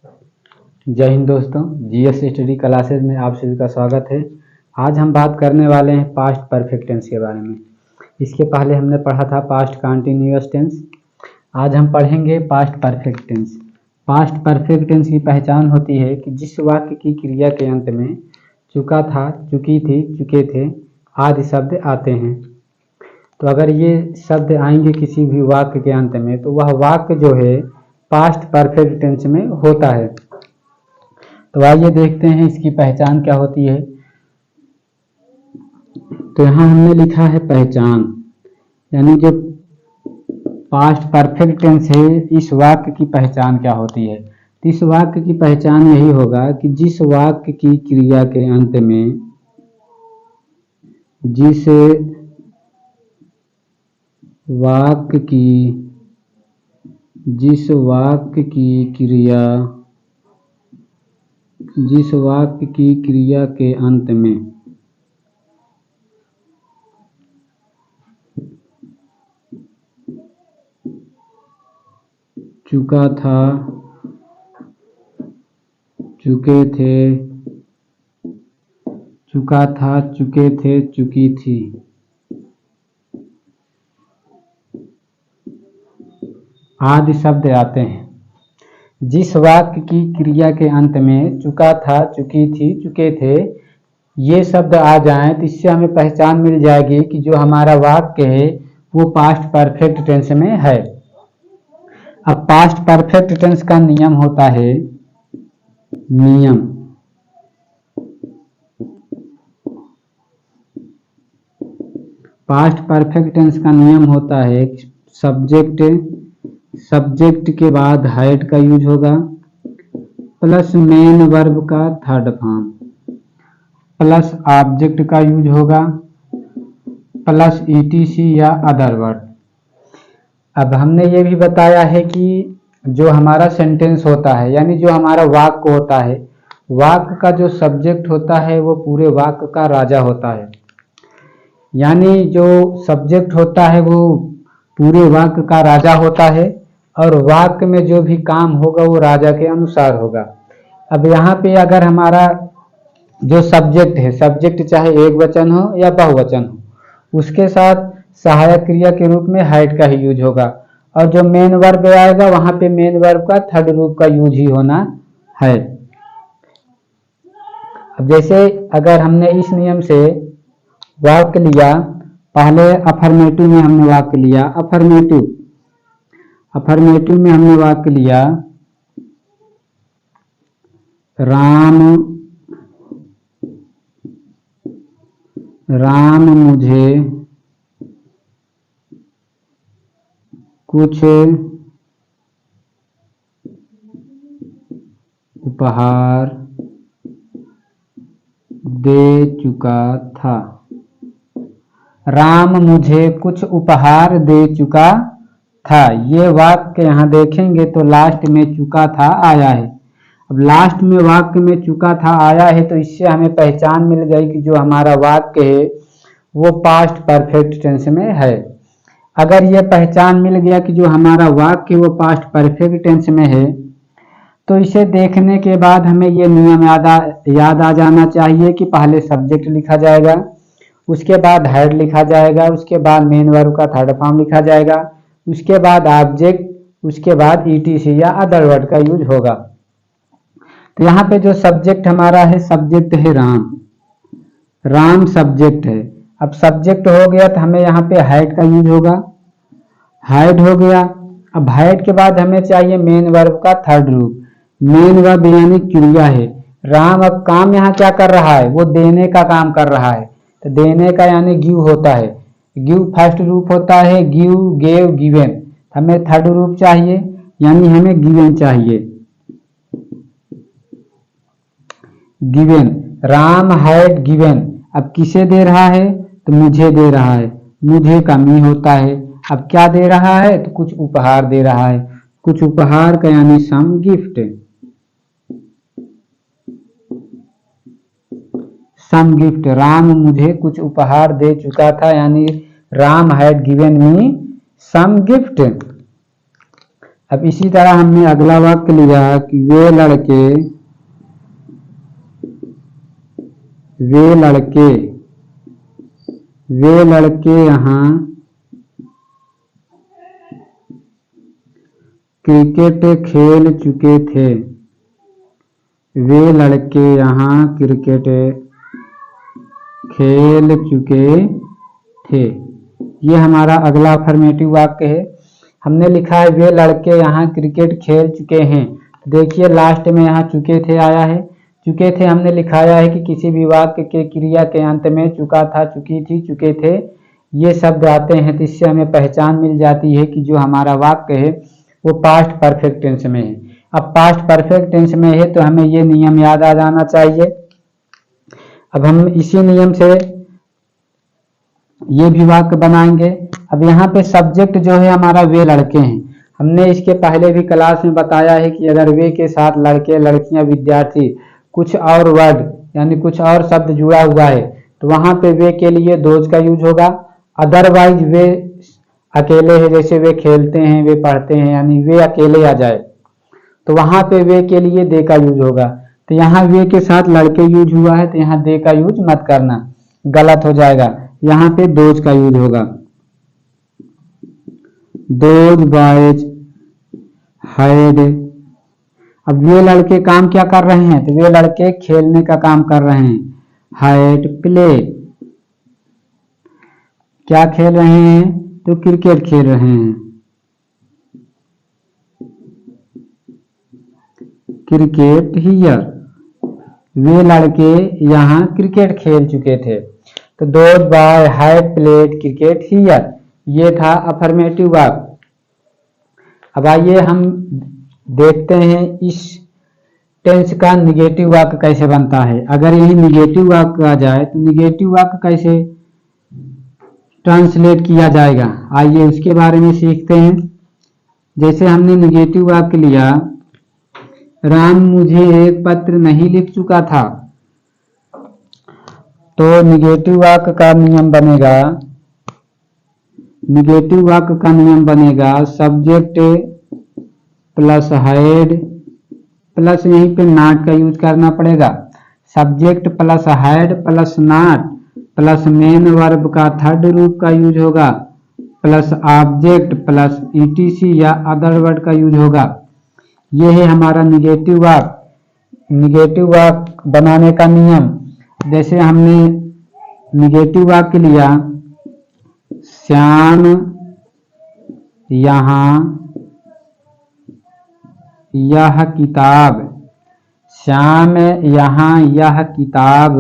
जय हिंद दोस्तों, GS study classes में आप सभी का स्वागत है। आज हम बात करने वाले हैं पास्ट परफेक्ट टेंस के बारे में। इसके पहले हमने पढ़ा था पास्ट कंटिन्यूअस टेंस। आज हम पढ़ेंगे past perfect tense. Past perfect tense की पहचान होती है कि जिस वाक्य की क्रिया के अंत में चुका था, चुकी थी, चुके थे आदि शब्द आते हैं। तो अगर ये शब्द आएंगे किसी भी वाक्य के अंत में तो वह वाक्य जो है पास्ट परफेक्ट टेंस में होता है। तो आइए देखते हैं इसकी पहचान क्या होती है। तो यहाँ हमने लिखा है पहचान, यानी जो पास्ट परफेक्ट टेंस है इस वाक्य की पहचान क्या होती है। तो इस वाक्य की पहचान यही होगा कि जिस वाक्य की क्रिया के अंत में जिस वाक्य की क्रिया के अंत में चुका था, चुके थे, चुका था, चुके थे, चुकी थी आदि शब्द आते हैं। जिस वाक्य की क्रिया के अंत में चुका था, चुकी थी, चुके थे ये शब्द आ जाएं तो इससे हमें पहचान मिल जाएगी कि जो हमारा वाक्य है वो पास्ट परफेक्ट टेंस में है। अब पास्ट परफेक्ट टेंस का नियम होता है, पास्ट परफेक्ट टेंस का नियम होता है सब्जेक्ट के बाद हैड का यूज होगा, प्लस मेन वर्ब का थर्ड फॉर्म, प्लस ऑब्जेक्ट का यूज होगा, प्लस ईटीसी या अदर वर्ड। अब हमने ये भी बताया है कि जो हमारा सेंटेंस होता है यानी जो हमारा वाक्य होता है, वाक्य का जो सब्जेक्ट होता है वो पूरे वाक्य का राजा होता है। यानी जो सब्जेक्ट होता है वो पूरे वाक्य का राजा होता है और वाक्य में जो भी काम होगा वो राजा के अनुसार होगा। अब यहाँ पे अगर हमारा जो सब्जेक्ट है, सब्जेक्ट चाहे एक वचन हो या बहुवचन हो, उसके साथ सहायक क्रिया के रूप में हैड का ही यूज होगा और जो मेन वर्ब आएगा वहां पे मेन वर्ब का थर्ड रूप का यूज ही होना है। अब जैसे अगर हमने इस नियम से वाक्य लिया, पहले अफर्मेटिव में हमने वाक्य लिया, अफर्मेटिव में हमने वाक्य लिया राम मुझे कुछ उपहार दे चुका था। राम मुझे कुछ उपहार दे चुका था, ये वाक्य यहाँ देखेंगे तो लास्ट में चुका था आया है। अब लास्ट में वाक्य में चुका था आया है तो इससे हमें पहचान मिल गई कि जो हमारा वाक्य है वो पास्ट परफेक्ट टेंस में है। अगर ये पहचान मिल गया कि जो हमारा वाक्य वो पास्ट परफेक्ट टेंस में है तो इसे देखने के बाद हमें ये नियम याद आ जाना चाहिए कि पहले सब्जेक्ट लिखा जाएगा, उसके बाद हेड लिखा जाएगा, उसके बाद मेन वर्ब का थर्ड फॉर्म लिखा जाएगा, उसके बाद ऑब्जेक्ट, उसके बाद ईटीसी या अदर वर्ड का यूज होगा। तो यहाँ पे जो सब्जेक्ट हमारा है, सब्जेक्ट है राम सब्जेक्ट है। अब सब्जेक्ट हो गया तो हमें यहाँ पे हैड का यूज होगा, हैड हो गया। अब हैड के बाद हमें चाहिए मेन वर्ब का थर्ड रूप, मेन वर्ब यानी क्रिया है। राम अब काम यहाँ क्या कर रहा है, वो देने का काम कर रहा है, तो देने का यानी गिव होता है, गिव फर्स्ट रूप होता है, गिव, गेव, गिवेन। हमें थर्ड रूप चाहिए यानी हमें गिवेन चाहिए, गिवेन। राम हैड गिवेन, अब किसे दे रहा है तो मुझे दे रहा है, मुझे का मी होता है। अब क्या दे रहा है तो कुछ उपहार दे रहा है, कुछ उपहार का यानी some gift, some gift. Ram मुझे कुछ उपहार दे चुका था यानी Ram had given me some gift. अब इसी तरह हमने अगला वाक्य लिया कि वे लड़के यहाँ क्रिकेट खेल चुके थे। वे लड़के यहाँ क्रिकेट खेल चुके थे। ये हमारा अगला अफर्मेटिव वाक्य है। हमने लिखा है वे लड़के यहाँ क्रिकेट खेल चुके हैं। देखिए लास्ट में यहाँ चुके थे आया है। चुके थे हमने लिखाया है कि किसी भी वाक्य के क्रिया के अंत में चुका था, चुकी थी, चुके थे ये शब्द आते हैं, तो इससे हमें पहचान मिल जाती है कि जो हमारा वाक्य है वो पास्ट परफेक्ट टेंस में है। अब पास्ट परफेक्ट टेंस में है तो हमें ये नियम याद आ जाना चाहिए। अब हम इसी नियम से ये भी वाक्य बनाएंगे। अब यहाँ पे सब्जेक्ट जो है हमारा वे लड़के हैं। हमने इसके पहले भी क्लास में बताया है कि अगर वे के साथ लड़के, लड़कियां, विद्यार्थी कुछ और वर्ड यानी कुछ और शब्द जुड़ा हुआ है तो वहां पे वे के लिए दोज का यूज होगा। अदरवाइज वे अकेले है, जैसे वे खेलते हैं, वे पढ़ते हैं, यानी वे अकेले आ जाए तो वहां पे वे के लिए दे का यूज होगा। तो यहाँ वे के साथ लड़के यूज हुआ है तो यहाँ दे का यूज मत करना, गलत हो जाएगा। यहाँ पे दोज का यूज होगा। Those boys had. अब वे लड़के काम क्या कर रहे हैं तो वे लड़के खेलने का काम कर रहे हैं। Had play. क्या खेल रहे हैं तो क्रिकेट खेल रहे हैं। Cricket here. वे लड़के यहाँ क्रिकेट खेल चुके थे। तो those boy had played cricket here, ये था अफर्मेटिव वाक्य। अब आइए हम देखते हैं इस टेंस का निगेटिव वाक्य कैसे बनता है। अगर यही निगेटिव वाक्य आ जाए तो निगेटिव वाक्य कैसे ट्रांसलेट किया जाएगा, आइए उसके बारे में सीखते हैं। जैसे हमने निगेटिव वाक्य लिया, राम मुझे एक पत्र नहीं लिख चुका था, तो निगेटिव वाक्य का नियम बनेगा, निगेटिव वाक्य का नियम बनेगा सब्जेक्ट प्लस हैड प्लस यहीं पे नॉट का यूज करना पड़ेगा। Subject plus had plus not plus main verb का थर्ड रूप का यूज होगा प्लस ऑब्जेक्ट प्लस ईटीसी या अदर वर्ड का यूज होगा। यह है हमारा निगेटिव वाक्य। निगेटिव वाक्य बनाने का नियम, जैसे हमने निगेटिव वाक्य लिया, श्याम यहाँ यह किताब, श्याम यहाँ यह किताब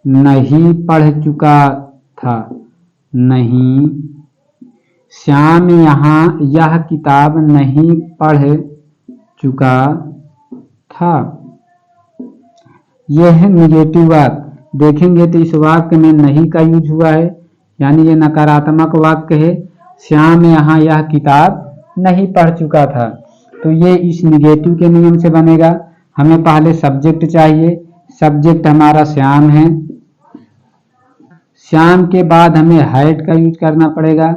नहीं पढ़ चुका था, नहीं, श्याम यहाँ यह किताब नहीं पढ़ चुका था। यह है निगेटिव वाक्य। देखेंगे तो इस वाक्य में नहीं का यूज हुआ है, यानी ये नकारात्मक वाक्य है। श्याम यहाँ यह किताब नहीं पढ़ चुका था, तो ये इस निगेटिव के नियम से बनेगा। हमें पहले सब्जेक्ट चाहिए, सब्जेक्ट हमारा श्याम है। श्याम के बाद हमें हैड का यूज करना पड़ेगा,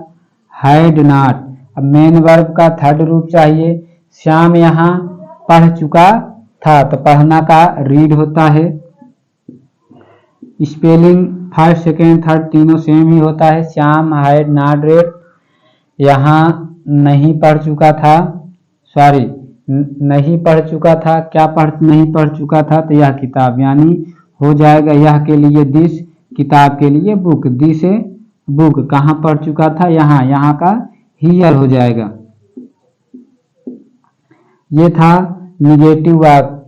हैड नॉट। अब मेन वर्ब का थर्ड रूप चाहिए। श्याम यहाँ पढ़ चुका था, तो पढ़ना का रीड होता है। स्पेलिंग फर्स्ट, सेकेंड, थर्ड तीनों सेम ही होता है। Shyam had not red. यहाँ नहीं पढ़ चुका था, सॉरी नहीं पढ़ चुका था, क्या नहीं पढ़ चुका था, तो यह किताब, यानी हो जाएगा यह के लिए दिस, किताब के लिए बुक, दिस बुक। कहाँ पढ़ चुका था, यहाँ, यहाँ का हियर हो जाएगा। ये था निगेटिव वाक्य।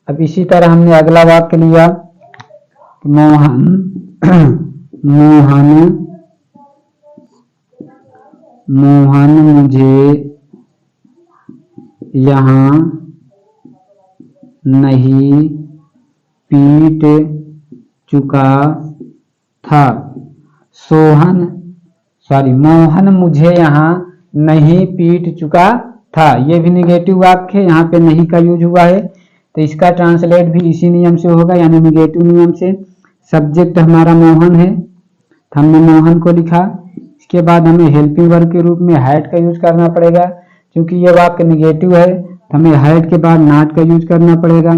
अब इसी तरह हमने अगला वाक्य लिया, मोहन मोहन मोहन मुझे यहाँ नहीं पीट चुका था। मोहन मुझे यहाँ नहीं पीट चुका था। ये भी निगेटिव वाक्य है, यहाँ पे नहीं का यूज हुआ है, तो इसका ट्रांसलेट भी इसी नियम से होगा, यानी निगेटिव नियम से। सब्जेक्ट हमारा मोहन है, तो हमने मोहन को लिखा, इसके बाद हमें हेल्पिंग वर्ब के रूप में हैड का यूज करना पड़ेगा, क्योंकि ये वाक्य निगेटिव है तो हमें हैड के बाद नॉट का यूज करना पड़ेगा।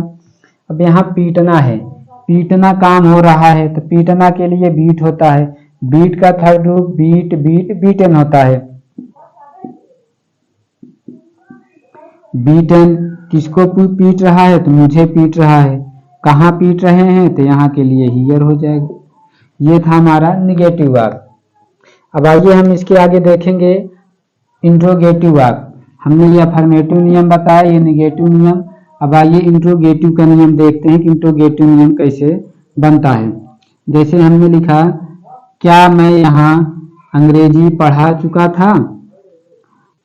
अब यहाँ पीटना है, पीटना काम हो रहा है तो पीटना के लिए बीट होता है, बीट का थर्ड रूप बीट बीट बीटन होता है। बीटन किसको पीट रहा है तो मुझे पीट रहा है, कहाँ पीट रहे हैं तो यहाँ के लिए हियर हो जाएगा। ये था हमारा निगेटिव वाक्य। अब आइए हम इसके आगे देखेंगे इंट्रोगेटिव वाक्य। हमने ये अफर्मेटिव नियम बताया, ये निगेटिव नियम। अब आइए इंट्रोगेटिव का नियम देखते हैं कि इंट्रोगेटिव नियम कैसे बनता है। जैसे हमने लिखा, क्या मैं यहाँ अंग्रेजी पढ़ा चुका था,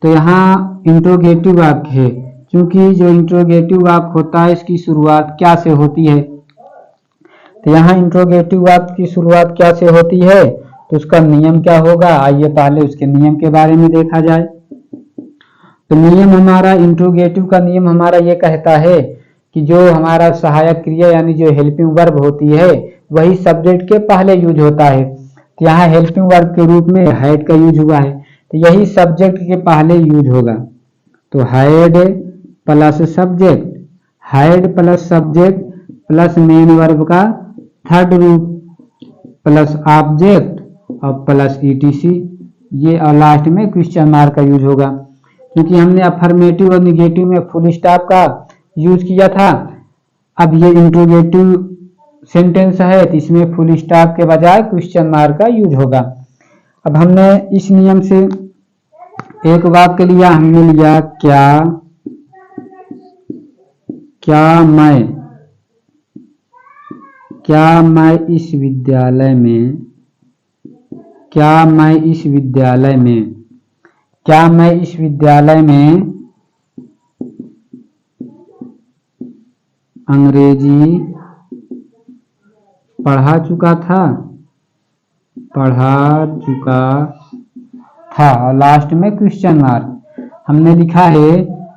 तो यहाँ इंट्रोगेटिव वाक्य है, क्योंकि जो इंट्रोगेटिव वाक्य होता है इसकी शुरुआत क्या से होती है। तो यहाँ इंट्रोगेटिव वाक्य की शुरुआत क्या से होती है तो उसका नियम क्या होगा, आइए पहले उसके नियम के बारे में देखा जाए। तो नियम हमारा, इंट्रोगेटिव का नियम हमारा ये कहता है कि जो हमारा सहायक क्रिया यानी जो हेल्पिंग वर्ब होती है वही सब्जेक्ट के पहले यूज होता है। तो यहाँ हेल्पिंग वर्ब के रूप में हैड का यूज हुआ है, तो यही सब्जेक्ट के पहले यूज होगा। तो had plus subject, had plus subject plus main verb का थर्ड रूप प्लस ऑब्जेक्ट और प्लस ईटीसी, ये और लास्ट में क्वेश्चन मार्क का यूज होगा। क्योंकि हमने अफर्मेटिव और निगेटिव में फुल स्टॉप का यूज किया था, अब ये इंट्रोगेटिव सेंटेंस है तो इसमें फुल स्टॉप के बजाय क्वेश्चन मार्क का यूज होगा। अब हमने इस नियम से एक वाक्य लिया, हमने लिया क्या मैं इस विद्यालय में, क्या मैं इस विद्यालय में अंग्रेजी पढ़ा चुका था, और लास्ट में क्वेश्चन मार्क। हमने लिखा है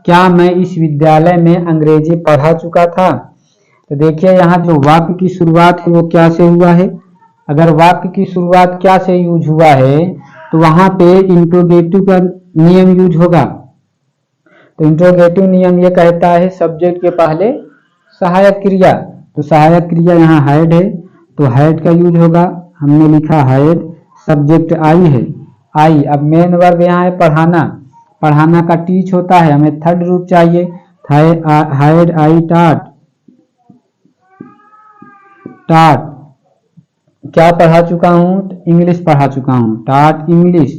क्या मैं इस विद्यालय में अंग्रेजी पढ़ा चुका था। तो देखिए यहाँ जो वाक्य की शुरुआत है वो क्या से हुआ है। अगर वाक्य की शुरुआत क्या से यूज हुआ है तो वहां पे इंट्रोगेटिव का नियम यूज होगा। तो इंट्रोगेटिव नियम ये कहता है सब्जेक्ट के पहले सहायक क्रिया, तो सहायक क्रिया यहाँ हैड है तो हैड का यूज होगा। हमने लिखा हैड, सब्जेक्ट आई है, आई। अब मेन वर्ब यहाँ है पढ़ाना, पढ़ाना का टीच होता है, हमें थर्ड रूप चाहिए, हैड आई टाट, क्या पढ़ा चुका हूँ, इंग्लिश पढ़ा चुका हूँ, टाट इंग्लिश।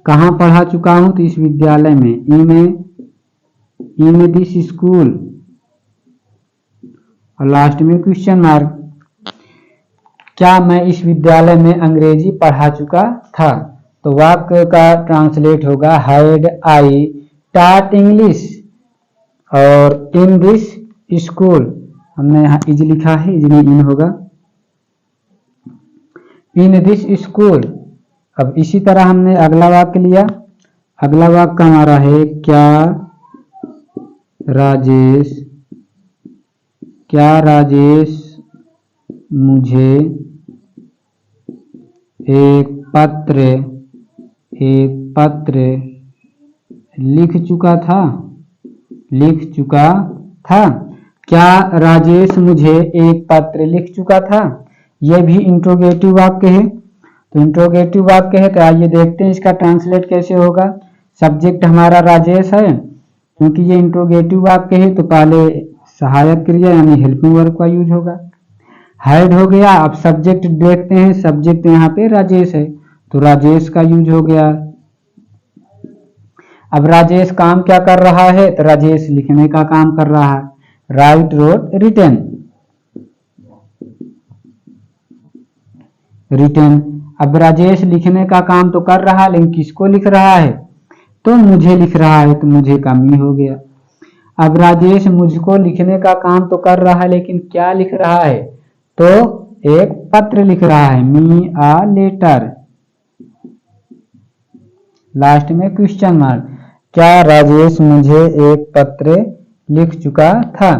कहाँ पढ़ा चुका हूँ तो इस विद्यालय में, इन दिस स्कूल, और लास्ट में क्वेश्चन मार्क। क्या मैं इस विद्यालय में अंग्रेजी पढ़ा चुका था, तो वाक्य का ट्रांसलेट होगा हैड आई टाट इंग्लिश और इन दिस स्कूल। हमने यहाँ इज लिखा है, इज में इन होगा, इन दिस स्कूल। अब इसी तरह हमने अगला वाक्य लिया, अगला वाक्य हमारा है क्या राजेश मुझे एक पत्र लिख चुका था। क्या राजेश मुझे एक पत्र लिख चुका था, यह भी इंट्रोगेटिव वाक्य है। तो इंट्रोगेटिव वाक्य है तो आइए देखते हैं इसका ट्रांसलेट कैसे होगा। सब्जेक्ट हमारा राजेश है, क्योंकि ये इंट्रोगेटिव वाक्य है तो पहले सहायक क्रिया यानी हेल्पिंग वर्ब का यूज होगा। हैड हो गया। अब सब्जेक्ट देखते हैं, सब्जेक्ट यहाँ पे राजेश है तो राजेश का यूज हो गया। अब राजेश काम क्या कर रहा है तो राजेश लिखने का काम कर रहा है, राइट रोट रिटन। अब राजेश लिखने का काम तो कर रहा है लेकिन किसको लिख रहा है तो मुझे लिख रहा है, तो मुझे कमी हो गया। अब राजेश मुझको लिखने का काम तो कर रहा है लेकिन क्या लिख रहा है तो एक पत्र लिख रहा है, मी आ लेटर, लास्ट में क्वेश्चन मार्क। क्या राजेश मुझे एक पत्र लिख चुका था।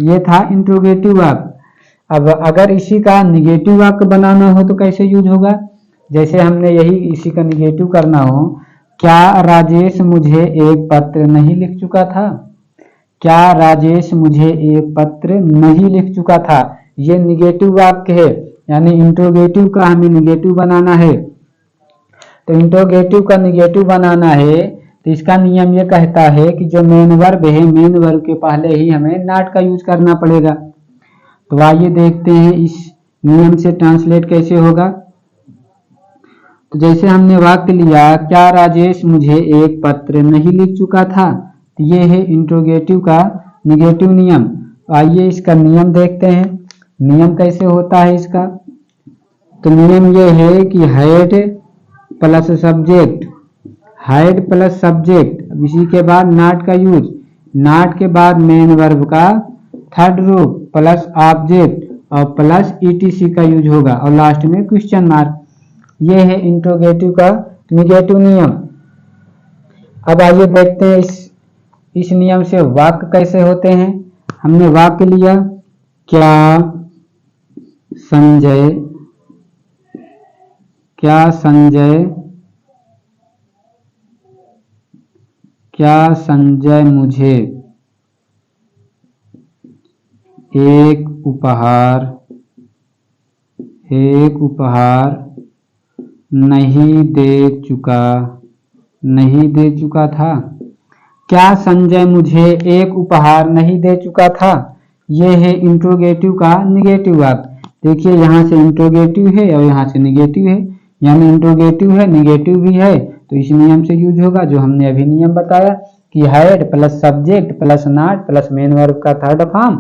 ये था इंट्रोगेटिव वाक्य। अब अगर इसी का निगेटिव वाक्य बनाना हो तो कैसे यूज होगा? जैसे हमने यही इसी का निगेटिव करना हो, क्या राजेश मुझे एक पत्र नहीं लिख चुका था? क्या राजेश मुझे एक पत्र नहीं लिख चुका था? ये निगेटिव वाक्य है, यानी इंट्रोगेटिव का हमें निगेटिव बनाना है। तो इंट्रोगेटिव का निगेटिव बनाना है तो इसका नियम ये कहता है कि जो मेन वर्ब है, मेन वर्ब के पहले ही हमें नॉट का यूज करना पड़ेगा। तो आइए देखते हैं इस नियम से ट्रांसलेट कैसे होगा। तो जैसे हमने वाक्य लिया, क्या राजेश मुझे एक पत्र नहीं लिख चुका था, तो ये है इंट्रोगेटिव का निगेटिव नियम। तो आइए इसका नियम देखते हैं, नियम कैसे होता है इसका। तो नियम ये है कि had plus subject, had plus subject, इसी के बाद नॉट का यूज, नॉट के बाद मेन वर्ब का थर्ड रूप प्लस ऑब्जेक्ट और प्लस ईटीसी का यूज होगा और लास्ट में क्वेश्चन मार्क। ये है इंट्रोगेटिव का निगेटिव नियम। अब आइए देखते हैं इस नियम से वाक्य कैसे होते हैं। हमने वाक्य लिया, क्या संजय, क्या संजय, क्या संजय मुझे एक उपहार नहीं दे चुका था? क्या संजय मुझे एक उपहार नहीं दे चुका था? ये है इंट्रोगेटिव का निगेटिव वाक्य। देखिए यहाँ से इंट्रोगेटिव है और यहाँ से निगेटिव है, यानी इंट्रोगेटिव है निगेटिव भी है, तो इस नियम से यूज होगा जो हमने अभी नियम बताया कि had plus subject plus not plus main verb का third form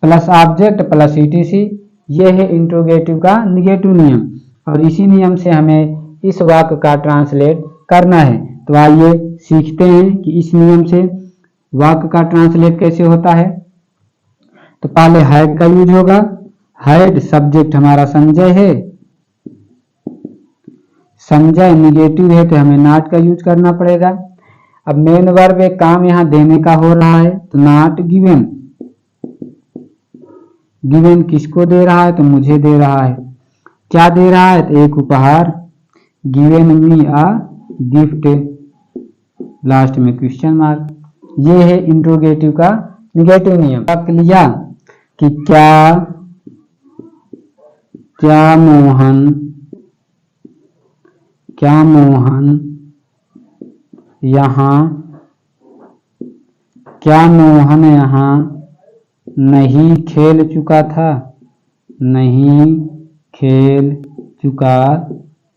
plus object plus ETC. ये है इंट्रोगेटिव का निगेटिव नियम और इसी नियम से हमें इस वाक्य का ट्रांसलेट करना है। तो आइए सीखते हैं कि इस नियम से वाक्य का ट्रांसलेट कैसे होता है। तो पहले हैड का यूज होगा, हैड सब्जेक्ट हमारा संजय है, संजय निगेटिव है तो हमें नॉट का यूज करना पड़ेगा। अब मेन वर्ब एक काम यहाँ देने का हो रहा है तो नॉट गिवन, गिवन किसको दे रहा है? तो मुझे दे रहा है। क्या दे रहा है? तो एक उपहार, given me a gift, last में क्वेश्चन मार्क। ये है इंट्रोगेटिव का निगेटिव नियम। वाक्य लिया कि क्या मोहन यहाँ नहीं खेल चुका था? नहीं खेल चुका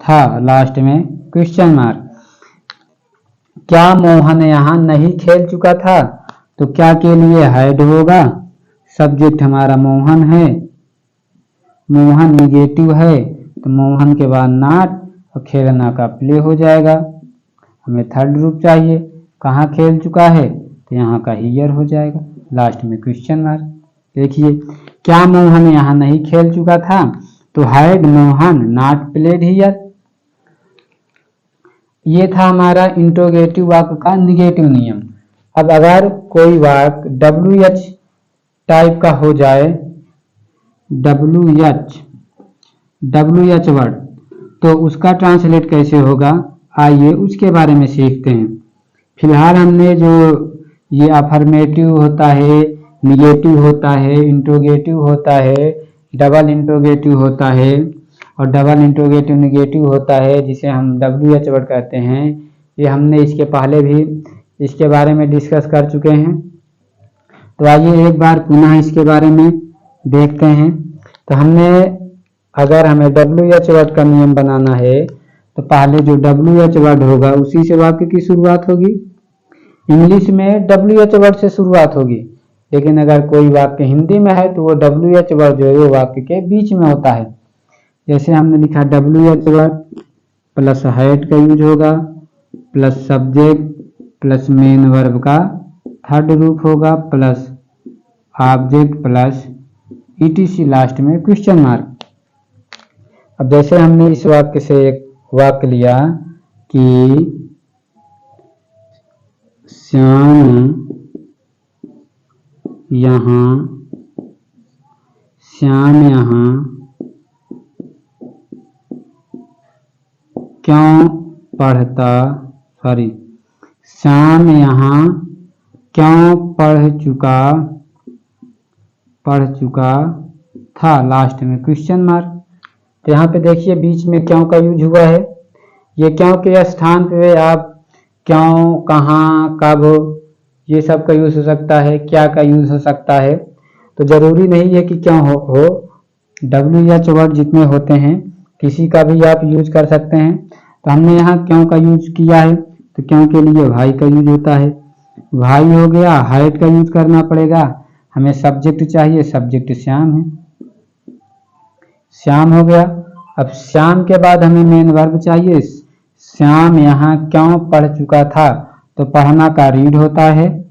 था, लास्ट में क्वेश्चन मार्क। क्या मोहन यहाँ नहीं खेल चुका था? तो क्या के लिए हैड होगा, सब्जेक्ट हमारा मोहन है, मोहन निगेटिव है तो मोहन के बाद नॉट और खेलना का प्ले हो जाएगा। हमें थर्ड रूप चाहिए, कहाँ खेल चुका है तो यहाँ का हियर हो जाएगा, लास्ट में क्वेश्चन मार्क। देखिए क्या मोहन यहाँ नहीं खेल चुका था, तो had Mohan not played here. ये था हमारा इंट्रोगेटिव वाक्य का निगेटिव नियम। अब अगर कोई वाक्य WH टाइप का हो जाए, WH वर्ड, तो उसका ट्रांसलेट कैसे होगा, आइए उसके बारे में सीखते हैं। फिलहाल हमने जो ये अफर्मेटिव होता है, निगेटिव होता है, इंट्रोगेटिव होता है, डबल इंट्रोगेटिव होता है और डबल इंट्रोगेटिव निगेटिव होता है जिसे हम WH वर्ड कहते हैं, ये हमने इसके पहले भी इसके बारे में डिस्कस कर चुके हैं। तो आइए एक बार पुनः इसके बारे में देखते हैं। तो हमने अगर हमें WH वर्ड का नियम बनाना है तो पहले जो WH वर्ड होगा उसी से वाक्य की शुरुआत होगी। इंग्लिश में WH वर्ड से शुरुआत होगी, लेकिन अगर कोई वाक्य हिंदी में है तो वो WH वर्ड जो है वो वाक्य के बीच में होता है। जैसे हमने लिखा WH वर्ड प्लस हैड का यूज होगा plus subject plus main verb का थर्ड रूप होगा plus object plus ETC, last में क्वेश्चन मार्क। अब जैसे हमने इस वाक्य से एक वाक्य लिया कि श्याम श्याम यहाँ क्यों श्याम यहाँ क्यों पढ़ चुका था, लास्ट में क्वेश्चन मार्क। तो यहाँ पे देखिए बीच में क्यों का यूज हुआ है। ये क्यों के स्थान पे आप क्यों, कहाँ, कब, ये सब का यूज हो सकता है, क्या का यूज हो सकता है। तो जरूरी नहीं है कि क्यों हो WH वर्ड जितने होते हैं किसी का भी आप यूज कर सकते हैं। तो हमने यहाँ क्यों का यूज किया है, तो क्यों के लिए भाई का यूज होता है। भाई हो गया, हाइट का यूज करना पड़ेगा, हमें सब्जेक्ट चाहिए, सब्जेक्ट श्याम है, श्याम हो गया। अब श्याम के बाद हमें मेन वर्ब चाहिए। श्याम यहाँ क्यों पढ़ चुका था, तो पढ़ना का रीड होता है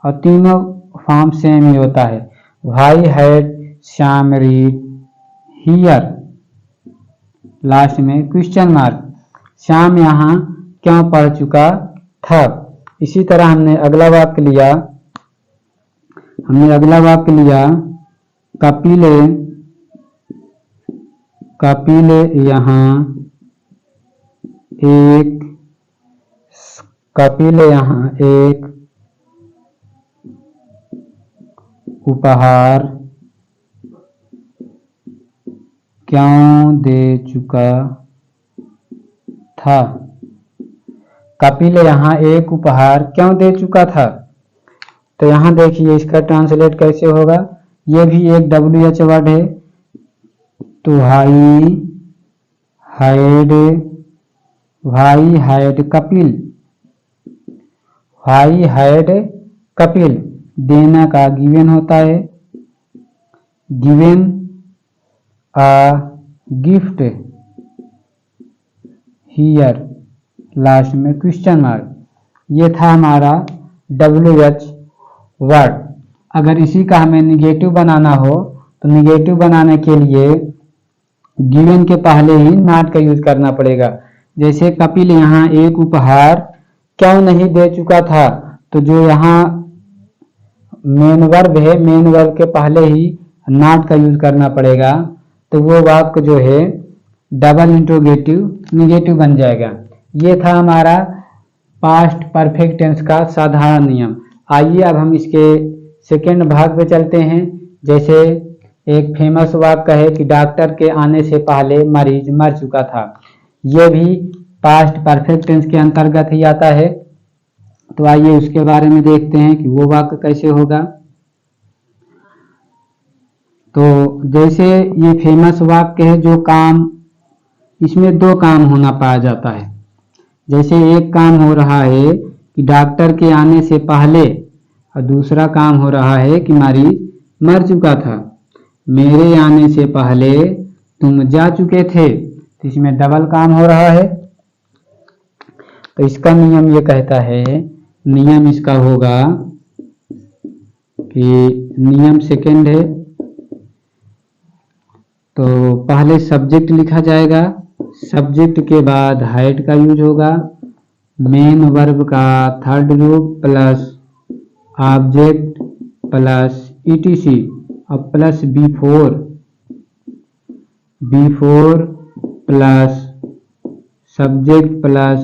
और तीनों फॉर्म सेम ही होता है। भाई had Shyam read here, last में क्वेश्चन मार्क। श्याम यहाँ क्यों पढ़ चुका था। इसी तरह हमने अगला वाक्य लिया, कपिले यहाँ एक उपहार क्यों दे चुका था। कपिल यहाँ एक उपहार क्यों दे चुका था। तो यहाँ देखिए इसका ट्रांसलेट कैसे होगा। ये भी एक WH वर्ड है। तो भाई हैड कपिल, देना का गिवन होता है, given a gift here, last में क्वेश्चन मार्क। ये था हमारा WH वर्ड। अगर इसी का हमें निगेटिव बनाना हो तो निगेटिव बनाने के लिए गिवन के पहले ही नॉट का यूज करना पड़ेगा। जैसे कपिल यहाँ एक उपहार क्यों नहीं दे चुका था, तो जो यहाँ मेन वर्ब है, मेन वर्ब के पहले ही नॉट का यूज करना पड़ेगा। तो वो वाक्य जो है डबल इंट्रोगेटिव निगेटिव बन जाएगा। ये था हमारा पास्ट परफेक्ट टेंस का साधारण नियम। आइए अब हम इसके सेकेंड भाग पे चलते हैं। जैसे एक फेमस वाक्य है कि डॉक्टर के आने से पहले मरीज मर चुका था। यह भी पास्ट परफेक्ट टेंस के अंतर्गत ही आता है। तो आइए उसके बारे में देखते हैं कि वो वाक्य कैसे होगा। तो जैसे ये फेमस वाक्य है, जो काम, इसमें दो काम होना पाया जाता है। जैसे एक काम हो रहा है कि डॉक्टर के आने से पहले और दूसरा काम हो रहा है कि मरीज मर चुका था। मेरे आने से पहले तुम जा चुके थे, तो इसमें डबल काम हो रहा है। तो इसका नियम ये कहता है, नियम इसका होगा कि नियम सेकेंड है, तो पहले सब्जेक्ट लिखा जाएगा, सब्जेक्ट के बाद हाइट का यूज होगा, मेन वर्ब का third group plus object plus ETC और plus before plus subject plus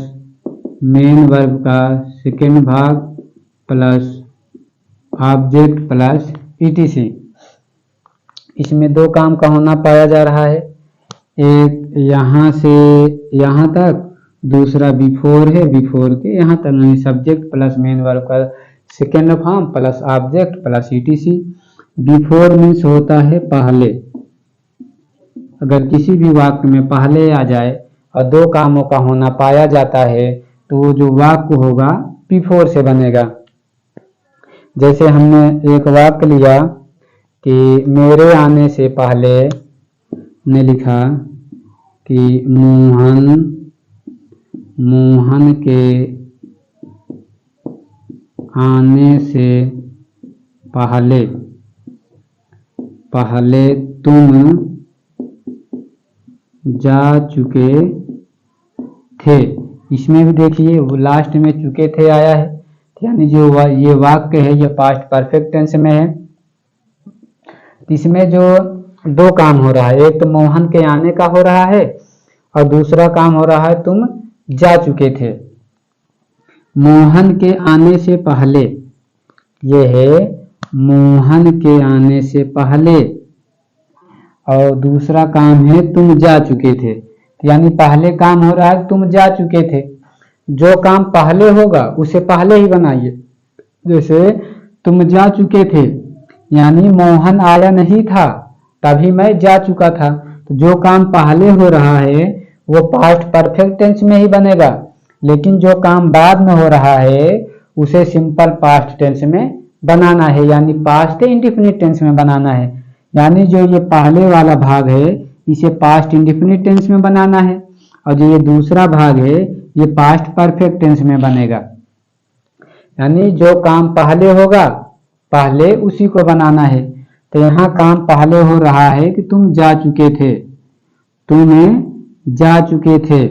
main verb का सेकेंड भाग प्लस ऑब्जेक्ट प्लस ETC। इसमें दो काम का होना पाया जा रहा है। एक यहाँ से यहाँ तक, दूसरा बिफोर है, बिफोर के यहाँ तक नहीं, सब्जेक्ट प्लस मेन वर्ब का second form plus object plus ETC। Before means होता है पहले। अगर किसी भी वाक्य में पहले आ जाए और दो कामों का होना पाया जाता है तो जो वाक्य होगा बिफोर से बनेगा। जैसे हमने एक वाक्य लिया कि मेरे आने से पहले ने लिखा कि मोहन के आने से पहले तुम जा चुके थे। इसमें भी देखिए वो लास्ट में चुके थे आया है, यानी जो ये वाक्य है ये पास्ट परफेक्ट टेंस में है। इसमें जो दो काम हो रहा है, एक तो मोहन के आने का हो रहा है और दूसरा काम हो रहा है तुम जा चुके थे। मोहन के आने से पहले, ये है मोहन के आने से पहले, और दूसरा काम है तुम जा चुके थे। यानी पहले काम हो रहा है तुम जा चुके थे, जो काम पहले होगा उसे पहले ही बनाइए। जैसे तुम जा चुके थे, यानी मोहन आया नहीं था तभी मैं जा चुका था, तो जो काम पहले हो रहा है वो पास्ट परफेक्ट टेंस में ही बनेगा, लेकिन जो काम बाद में हो रहा है उसे सिंपल पास्ट टेंस में बनाना है, यानी पास्ट इंडेफिनिट टेंस में बनाना है। यानी जो ये पहले वाला भाग है इसे पास्ट इंडेफिनिट टेंस में बनाना है, और जो ये दूसरा भाग है ये पास्ट परफेक्ट टेंस में बनेगा। यानी जो काम पहले होगा पहले उसी को बनाना है। तो यहाँ काम पहले हो रहा है कि तुम जा चुके थे, तुम जा चुके थे,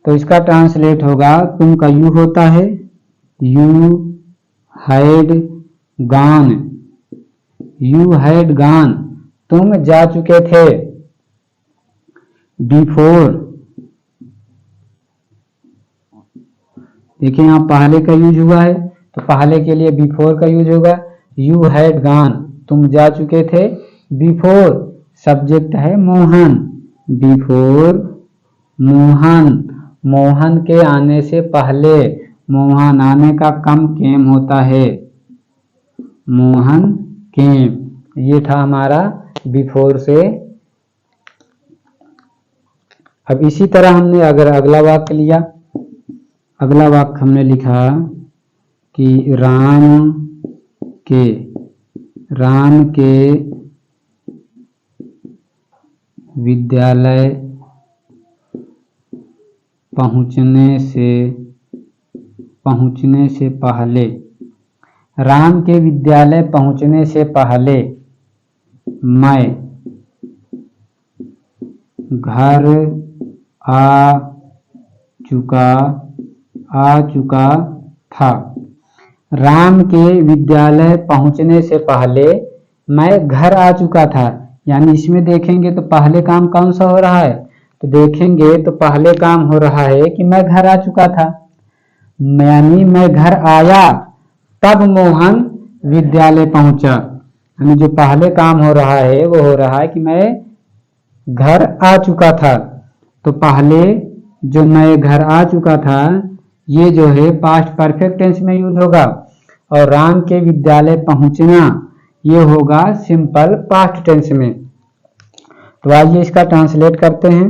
तो इसका ट्रांसलेट होगा, तुम का यू होता है you had gone, you had gone, तुम जा चुके थे। बिफोर, देखिए यहाँ पहले का यूज हुआ है तो पहले के लिए बिफोर का यूज होगा। यू हैड गॉन, तुम जा चुके थे। बिफोर सब्जेक्ट है मोहन, बिफोर मोहन, मोहन के आने से पहले, मोहन आने का कम केम होता है, मोहन केम। ये था हमारा बिफोर से। अब इसी तरह हमने अगर अगला वाक्य लिया, अगला वाक्य हमने लिखा कि राम के विद्यालय पहुंचने से पहले, राम के विद्यालय पहुंचने से पहले मैं घर आ चुका था। राम के विद्यालय पहुंचने से पहले मैं घर आ चुका था। यानी इसमें देखेंगे तो पहले काम कौन सा हो रहा है, तो देखेंगे तो पहले काम हो रहा है कि मैं घर आ चुका था, यानी मैं घर आया तब मोहन विद्यालय पहुंचा। यानी जो पहले काम हो रहा है वो हो रहा है कि मैं घर आ चुका था, तो पहले जो मैं घर आ चुका था ये जो है पास्ट परफेक्ट टेंस में यूज होगा, और राम के विद्यालय पहुंचना ये होगा सिंपल पास्ट टेंस में। तो आइए इसका ट्रांसलेट करते हैं।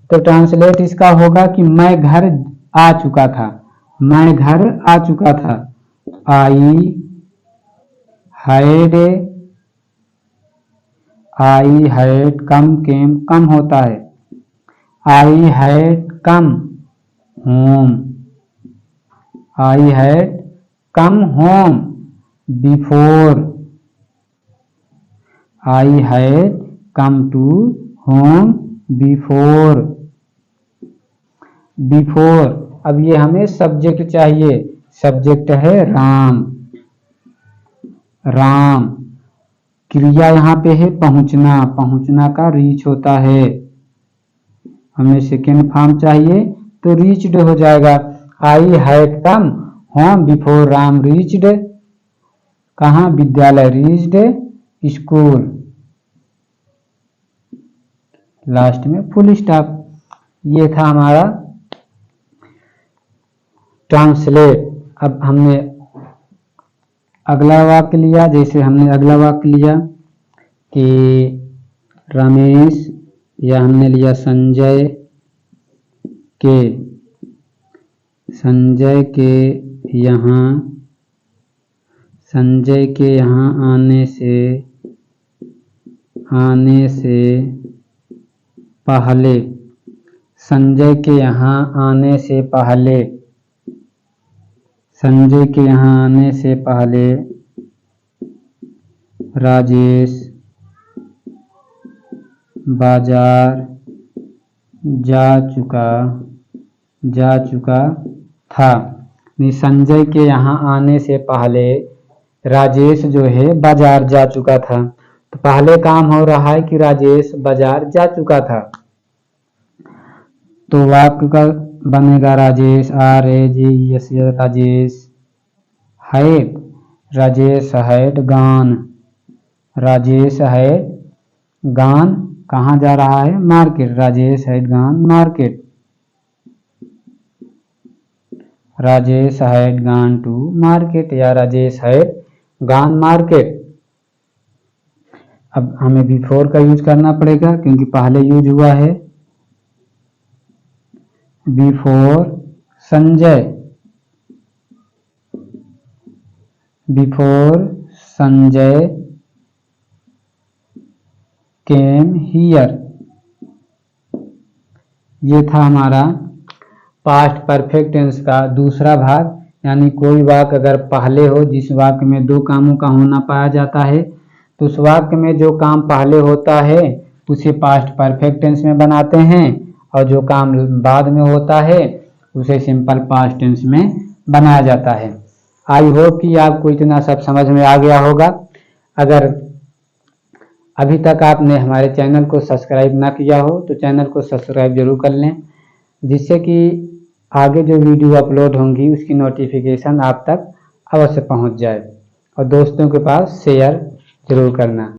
तो ट्रांसलेट इसका होगा कि मैं घर आ चुका था, मैं घर आ चुका था। आई हैड कम केम, कम होता है, I had come home, I had come home before, I had come to home before. अब ये हमें सब्जेक्ट चाहिए, सब्जेक्ट है राम, क्रिया यहाँ पे है पहुंचना, पहुंचना का रीच होता है, हमें सेकेंड फॉर्म चाहिए तो रीच्ड हो जाएगा। आई had come home before Ram reached, कहाँ, विद्यालय, रीच्ड स्कूल, लास्ट में फुल स्टॉप। ये था हमारा ट्रांसलेट। अब हमने अगला वाक्य लिया, जैसे हमने अगला वाक्य लिया कि रमेश, या हमने लिया संजय के यहाँ आने से पहले, संजय के यहाँ आने से पहले राजेश बाजार जा चुका था। संजय के यहाँ आने से पहले राजेश जो है बाजार जा चुका था। तो पहले काम हो रहा है कि राजेश बाजार जा चुका था, तो वाक्य का बनेगा Rajesh RAJES Rajesh had, Rajesh had gone, Rajesh had gone कहाँ जा रहा है, market, Rajesh had gone market, Rajesh had gone to market या राजेश हैड गॉन मार्केट। अब हमें बिफोर का यूज करना पड़ेगा क्योंकि पहले यूज हुआ है, before Sanjay, before Sanjay came here. ये था हमारा पास्ट परफेक्ट टेंस का दूसरा भाग, यानी कोई वाक्य अगर पहले हो जिस वाक्य में दो कामों का होना पाया जाता है तो उस वाक्य में जो काम पहले होता है उसे पास्ट परफेक्ट टेंस में बनाते हैं और जो काम बाद में होता है उसे सिंपल पास्ट टेंस में बनाया जाता है। आई होप कि आपको इतना सब समझ में आ गया होगा। अगर अभी तक आपने हमारे चैनल को सब्सक्राइब ना किया हो तो चैनल को सब्सक्राइब जरूर कर लें, जिससे कि आगे जो वीडियो अपलोड होंगी उसकी नोटिफिकेशन आप तक अवश्य पहुंच जाए, और दोस्तों के पास शेयर जरूर करना।